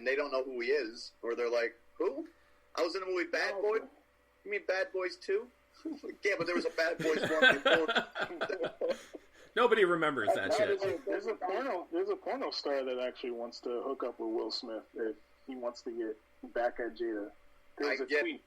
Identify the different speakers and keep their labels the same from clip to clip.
Speaker 1: they don't know who he is, or they're like, who? I was in the movie Bad Boys. You mean Bad Boys 2? Yeah, but there was a Bad Boys 1 before.
Speaker 2: Nobody remembers that shit.
Speaker 3: There's a porno star that actually wants to hook up with Will Smith if he wants to get back at Jada. There's a tweet.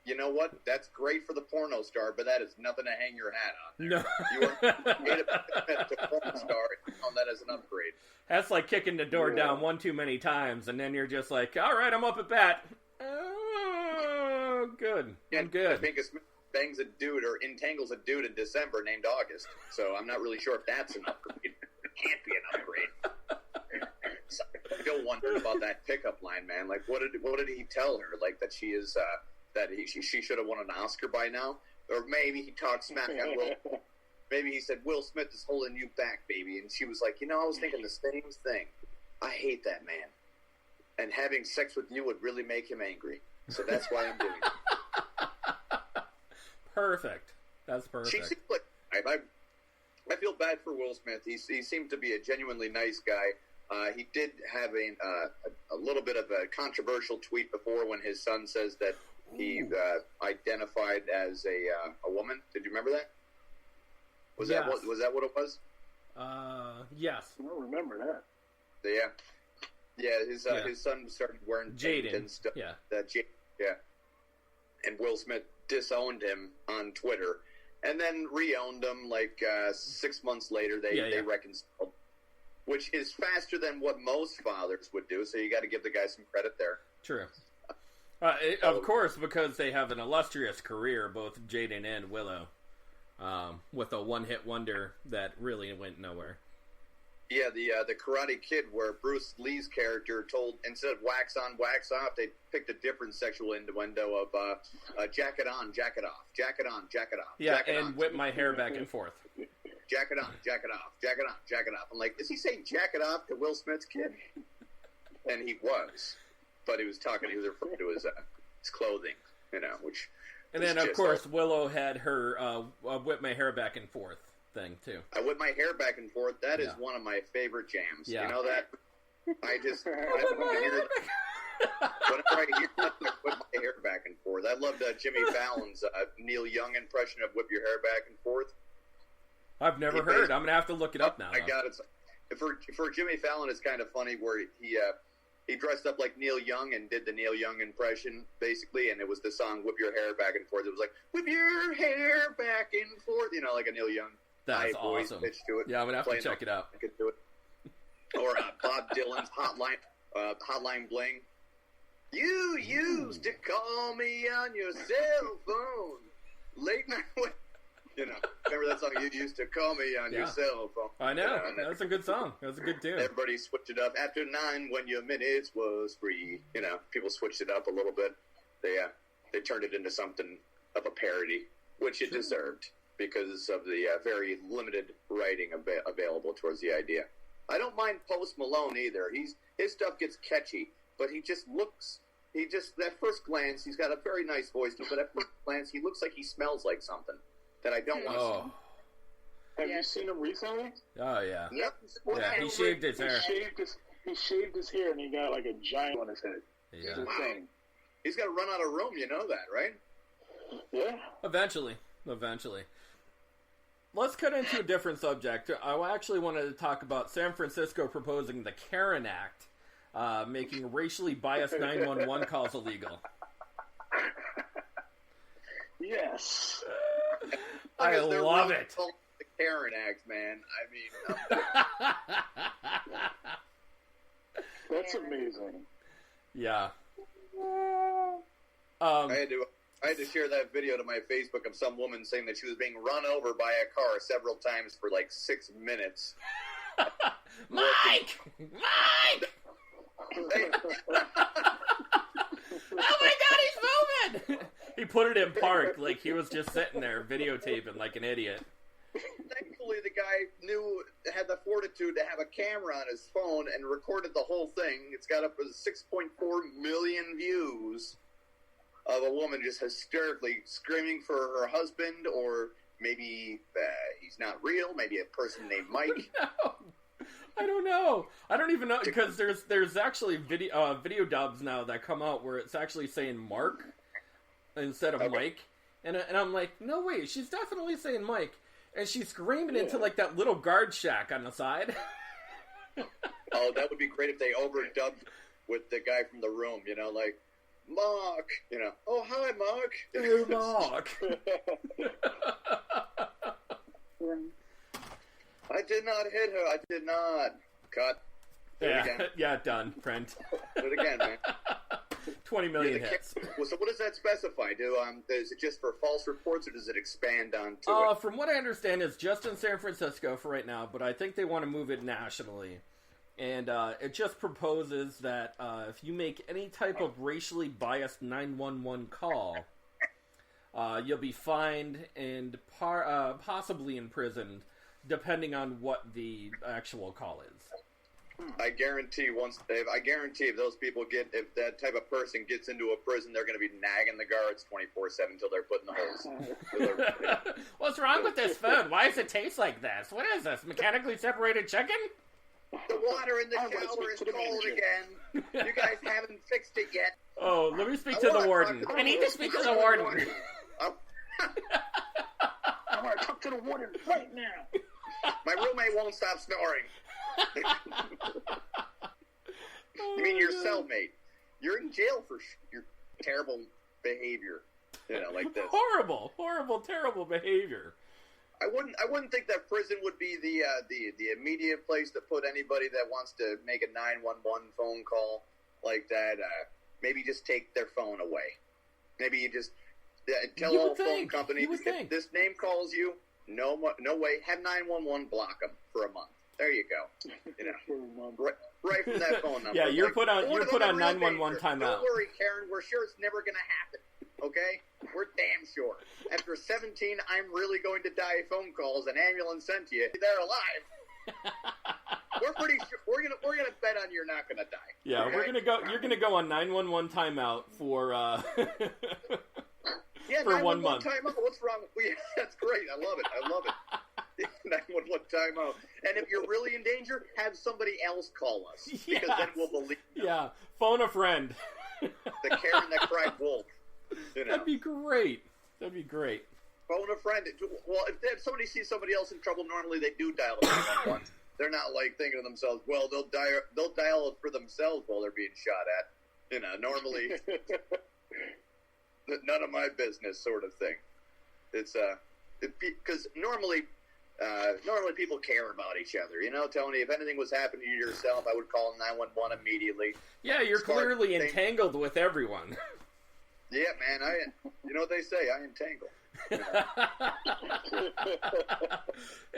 Speaker 1: You know what? That's great for the porno star, but that is nothing to hang your hat on.
Speaker 2: No.
Speaker 1: You are made a porno star and on that as an upgrade.
Speaker 2: That's like kicking the door down one too many times, and then you're just like, all right, I'm up at bat. Oh, good. I'm good.
Speaker 1: I think Smith bangs a dude or entangles a dude in December named August, so I'm not really sure if that's an upgrade. It can't be an upgrade. So I still wondering about that pickup line, man. Like, what did he tell her? Like, that she is... that she should have won an Oscar by now, or maybe he talked smack on Will. Maybe he said, Will Smith is holding you back, baby, and she was like, I was thinking the same thing. I hate that man, and having sex with you would really make him angry. So that's why I'm doing it.
Speaker 2: Perfect. That's perfect.
Speaker 1: She seems like I feel bad for Will Smith. He seemed to be a genuinely nice guy. He did have a little bit of a controversial tweet before when his son says that he identified as a woman. Did you remember that? Was that what it was?
Speaker 2: Yes.
Speaker 3: I don't remember that.
Speaker 1: Yeah. His son started wearing
Speaker 2: Jaden
Speaker 1: and stuff.
Speaker 2: Yeah.
Speaker 1: And Will Smith disowned him on Twitter, and then re-owned him like 6 months later. They reconciled, which is faster than what most fathers would do. So you got to give the guy some credit there.
Speaker 2: True. Of course, because they have an illustrious career, both Jaden and Willow, with a one-hit wonder that really went nowhere.
Speaker 1: Yeah, the Karate Kid, where Bruce Lee's character told, instead of wax on, wax off, they picked a different sexual innuendo of jacket on, jacket off, jacket on, jacket off.
Speaker 2: Yeah,
Speaker 1: jacket
Speaker 2: and
Speaker 1: on.
Speaker 2: whip my hair back and forth.
Speaker 1: Jacket on, jacket off, jacket on, jacket off. I'm like, is he saying jacket off to Will Smith's kid? And he was. But he was referring to his clothing, which...
Speaker 2: And then, of course, Willow had her whip my hair back and forth thing, too.
Speaker 1: I whip my hair back and forth. That is one of my favorite jams.
Speaker 2: Yeah.
Speaker 1: You know that? I just... whenever I hear that, I whip my hair back and forth. I loved Jimmy Fallon's Neil Young impression of whip your hair back and forth.
Speaker 2: I've never heard. I'm going to have to look it up now.
Speaker 1: I got it. For Jimmy Fallon, it's kind of funny where he dressed up like Neil Young and did the Neil Young impression, basically, and it was the song Whip Your Hair Back and Forth. It was like, whip your hair back and forth, like a Neil Young.
Speaker 2: That's awesome.
Speaker 1: Pitch to it.
Speaker 2: Yeah, I'm going to have to check it out.
Speaker 1: Or Bob Dylan's Hotline Bling. You used to call me on your cell phone. Late night. Remember that song? You used to call me on your cell phone.
Speaker 2: I know. That's a good song. That's a good tune.
Speaker 1: Everybody switched it up. After 9, when your minutes was free. People switched it up a little bit. They turned it into something of a parody, which it deserved because of the very limited writing available towards the idea. I don't mind Post Malone either. His stuff gets catchy, but that first glance, he's got a very nice voice, but at first glance, he looks like he smells like something that I don't want to see.
Speaker 3: Have you seen him recently?
Speaker 2: Oh, yeah.
Speaker 1: Yep.
Speaker 2: Yeah, he shaved his hair.
Speaker 3: He shaved his hair, and he got like a giant on his head.
Speaker 2: Yeah.
Speaker 3: It's insane.
Speaker 1: He's got to run out of room, you know that, right?
Speaker 3: Yeah.
Speaker 2: Eventually. Let's cut into a different subject. I actually wanted to talk about San Francisco proposing the Karen Act, making racially biased 911 calls illegal.
Speaker 3: Yes.
Speaker 2: I love it.
Speaker 1: The Karen Act, man. I mean,
Speaker 3: that's amazing.
Speaker 2: Yeah.
Speaker 1: I had to share that video to my Facebook of some woman saying that she was being run over by a car several times for like 6 minutes.
Speaker 2: Mike! Oh my God, he's moving! He put it in park, like he was just sitting there videotaping like an idiot.
Speaker 1: Thankfully, the guy had the fortitude to have a camera on his phone and recorded the whole thing. It's got up to 6.4 million views of a woman just hysterically screaming for her husband, or maybe he's not real, maybe a person named Mike.
Speaker 2: No. I don't know. I don't even know, because there's actually video dubs now that come out where it's actually saying Mark instead of Mike. And I'm like, no, wait, she's definitely saying Mike. And she's screaming into, like, that little guard shack on the side.
Speaker 1: Oh, that would be great if they overdubbed with the guy from The Room, you know, like, Mark, you know, oh, hi, Mark.
Speaker 2: Hey, Mark.
Speaker 1: I did not hit her. I did not. Cut. Do it again.
Speaker 2: Yeah, done. Print.
Speaker 1: Do it again, man.
Speaker 2: 20 million hits.
Speaker 1: So what does that specify? Is it just for false reports, or does it expand onto it?
Speaker 2: From what I understand, it's just in San Francisco for right now, but I think they want to move it nationally. And it just proposes that if you make any type of racially biased 911 call, you'll be fined and possibly imprisoned, depending on what the actual call is.
Speaker 1: I guarantee if those people if that type of person gets into a prison, they're going to be nagging the guards 24/7 until they're put in the holes.
Speaker 2: What's wrong with this food? Why does it taste like this? What is this? Mechanically separated chicken?
Speaker 1: The water in the shower is cold again. You guys haven't fixed it yet.
Speaker 2: Oh, let me speak to the warden. I need to speak to the warden.
Speaker 3: I want to talk to the warden right now.
Speaker 1: My roommate won't stop snoring. You mean your cellmate? You're in jail for your terrible behavior. You know, like this.
Speaker 2: Horrible, terrible behavior.
Speaker 1: I wouldn't think that prison would be the immediate place to put anybody that wants to make a 911 phone call like that. Maybe just take their phone away. Maybe you just tell all phone companies, if this name calls you, no way, have 911 block them for a month. There you go. You know, right from that phone number.
Speaker 2: Yeah, you're put on 911 timeout.
Speaker 1: Don't worry, Karen. We're sure it's never going to happen. Okay, we're damn sure. After 17, I'm really going to die phone calls, an ambulance sent to you. They're alive. We're pretty sure we're gonna bet on you're not gonna die.
Speaker 2: Yeah, okay? You're gonna go on 911 timeout for for 1 month.
Speaker 1: Timeout. What's wrong? That's great. I love it. 911 timeout. And if you're really in danger, have somebody else call us, because then we'll believe you.
Speaker 2: Yeah, phone a friend.
Speaker 1: The Karen that cried wolf. You know.
Speaker 2: That'd be great.
Speaker 1: Phone a friend. Well, if somebody sees somebody else in trouble, normally they do dial 911. They're not like thinking to themselves, well, they'll dial it for themselves while they're being shot at. You know, normally, none of my business sort of thing. It's because normally people care about each other. You know, Tony, if anything was happening to you yourself, I would call 911 immediately.
Speaker 2: Yeah, you're clearly entangled with everyone.
Speaker 1: Yeah, man. You know what they say? I entangle.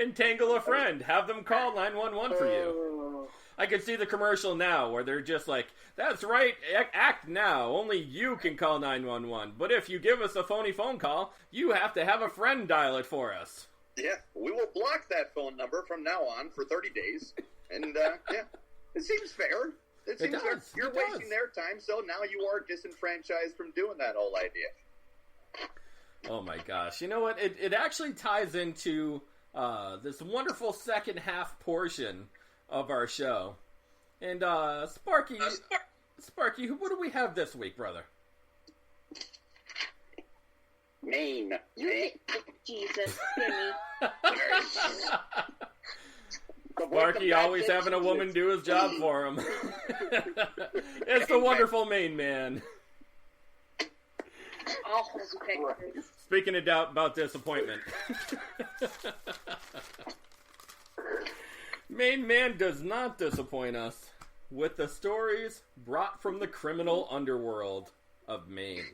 Speaker 2: Entangle a friend. Have them call 911 for you. I can see the commercial now where they're just like, that's right, act now. Only you can call 911. But if you give us a phony phone call, you have to have a friend dial it for us.
Speaker 1: Yeah, we will block that phone number from now on for 30 days. And, yeah, it seems fair. It seems fair. You're wasting their time, so now you are disenfranchised from doing that whole idea.
Speaker 2: Oh my gosh. You know what? It actually ties into this wonderful second half portion of our show. And Sparky, what do we have this week, brother?
Speaker 1: Maine.
Speaker 4: Jesus, Timmy.
Speaker 2: Sparky always having a woman do his job for him. It's the wonderful Maine man. Speaking of doubt about disappointment. Maine man does not disappoint us with the stories brought from the criminal underworld of Maine.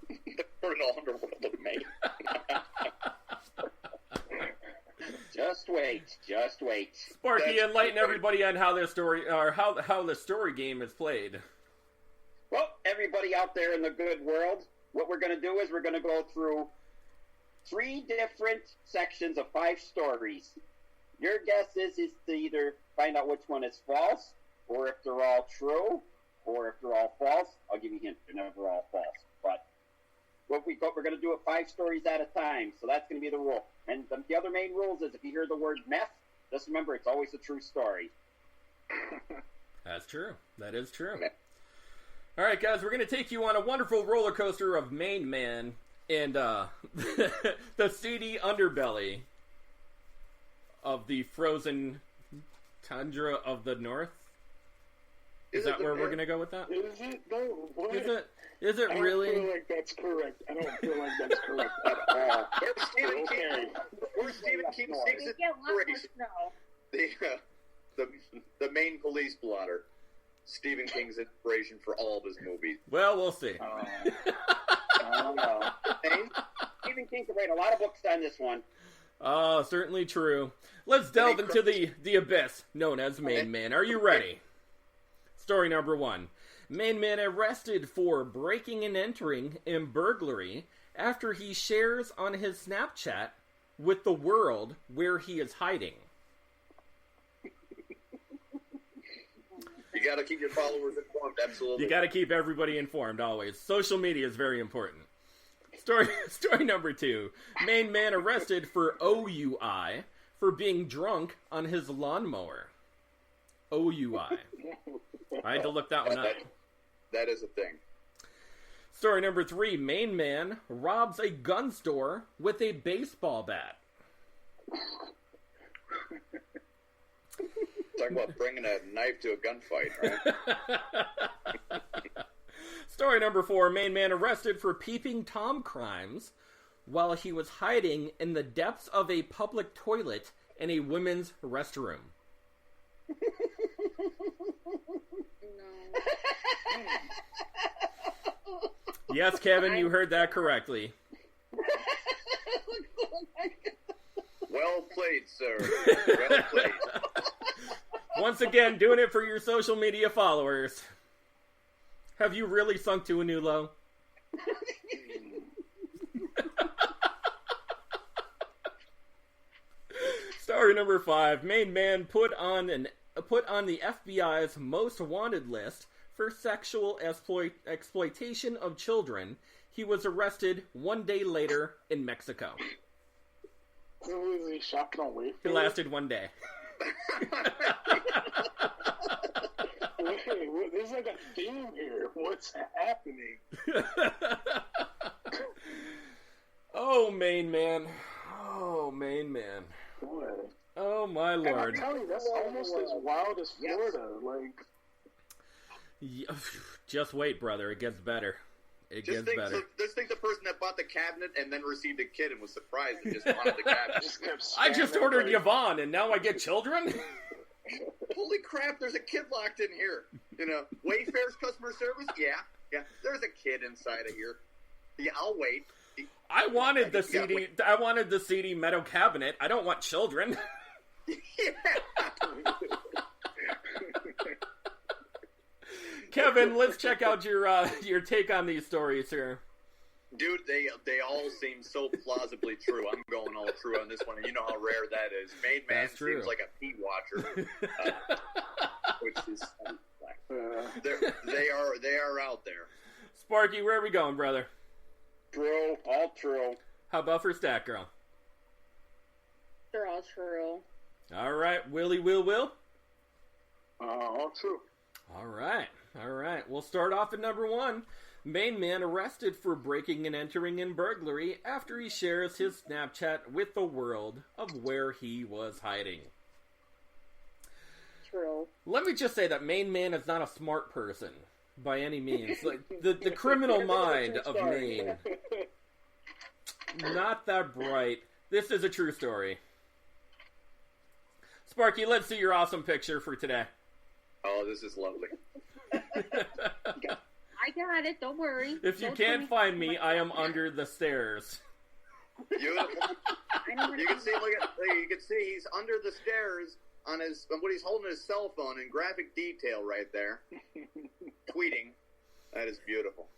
Speaker 1: The criminal underworld of Maine. Just wait.
Speaker 2: Sparky, enlighten everybody on how this story, or how the story game is played.
Speaker 5: Well, everybody out there in the good world, what we're going to do is we're going to go through 3 different sections of 5 stories. Your guess is to either find out which one is false, or if they're all true, or if they're all false. I'll give you a hint, they're never all false. But we're going to do it 5 stories at a time, so that's going to be the rule. And the other main rules is if you hear the word meth, just remember it's always a true story.
Speaker 2: That's true. That is true. All right, guys, we're going to take you on a wonderful roller coaster of Main Man and the seedy underbelly of the frozen tundra of the north. Is that where we're going to go with that?
Speaker 3: Is it though? What?
Speaker 2: Is it really?
Speaker 3: I don't feel like that's correct. I don't feel like that's correct at all.
Speaker 1: Where Stephen King takes inspiration. The main police blotter. Stephen King's inspiration for all of his movies.
Speaker 2: Well, we'll see.
Speaker 5: I don't know. Stephen King could write a lot of books on this one.
Speaker 2: Oh, certainly true. Let's delve into the abyss known as Main Man. Are you ready? Story number 1. Main Man arrested for breaking and entering and burglary after he shares on his Snapchat with the world where he is hiding.
Speaker 1: You got to keep your followers informed, absolutely.
Speaker 2: You got to keep everybody informed, always. Social media is very important. Story number 2. Main Man arrested for OUI for being drunk on his lawnmower. OUI. I had to look that one up.
Speaker 1: That is a thing.
Speaker 2: Story number 3. Main Man robs a gun store with a baseball bat.
Speaker 1: Talking about bringing a knife to a gunfight, right?
Speaker 2: Story number 4. Main Man arrested for peeping Tom crimes while he was hiding in the depths of a public toilet in a women's restroom. Yes, Kevin, you heard that correctly.
Speaker 1: Well played, sir. Well played.
Speaker 2: Once again, doing it for your social media followers. Have you really sunk to a new low? Story number 5. Main Man put on the FBI's most wanted list for sexual exploitation of children. He was arrested 1 day later in Mexico.
Speaker 3: Was he shopping on Wayfair?
Speaker 2: It lasted 1 day.
Speaker 3: Wait, there's like a theme here. What's happening?
Speaker 2: Oh, Main Man. Oh, Main Man.
Speaker 3: Boy.
Speaker 2: Oh, my
Speaker 3: And
Speaker 2: Lord.
Speaker 3: I'm telling you, that's almost as wild as Florida. Like,
Speaker 2: just wait, brother. It gets better. It gets better.
Speaker 1: Just think the person that bought the cabinet and then received a kid and was surprised and just wanted the cabinet.
Speaker 2: I just ordered Yvonne, and now I get children?
Speaker 1: Holy crap, there's a kid locked in here. You know, Wayfair's customer service? Yeah. There's a kid inside of here. Yeah, I'll wait.
Speaker 2: I wanted the CD metal cabinet. I don't want children. Kevin, let's check out your take on these stories here.
Speaker 1: Dude, they all seem so plausibly true. I'm going all true on this one, and you know how rare that is. Main Man seems like a pee watcher, which is they are out there.
Speaker 2: Sparky, where are we going, brother?
Speaker 5: True, all true.
Speaker 2: How about for Stat Girl?
Speaker 4: They're all true.
Speaker 2: All right, Willie, Will.
Speaker 3: all true.
Speaker 2: All right. We'll start off at number 1. Main Man arrested for breaking and entering and burglary after he shares his Snapchat with the world of where he was hiding.
Speaker 4: True.
Speaker 2: Let me just say that Main Man is not a smart person by any means. Like the criminal mind of Maine, not that bright. This is a true story. Sparky, let's see your awesome picture for today.
Speaker 1: Oh, this is lovely.
Speaker 4: I got it. Don't worry.
Speaker 2: If you can't find me, I am under the stairs.
Speaker 1: Beautiful. You can see he's under the stairs on what he's holding his cell phone in graphic detail right there. Tweeting. That is beautiful.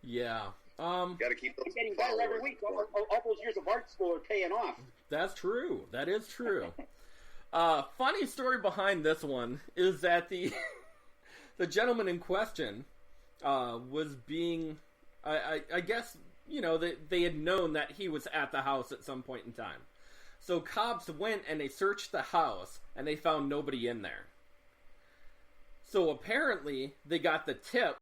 Speaker 2: Yeah.
Speaker 1: Got to keep those.
Speaker 5: It's getting better every week. All those years of art school are paying off.
Speaker 2: That's true. That is true. Funny story behind this one is that the gentleman in question was being, I guess, you know, they had known that he was at the house at some point in time. So cops went and they searched the house and they found nobody in there. So apparently, they got the tip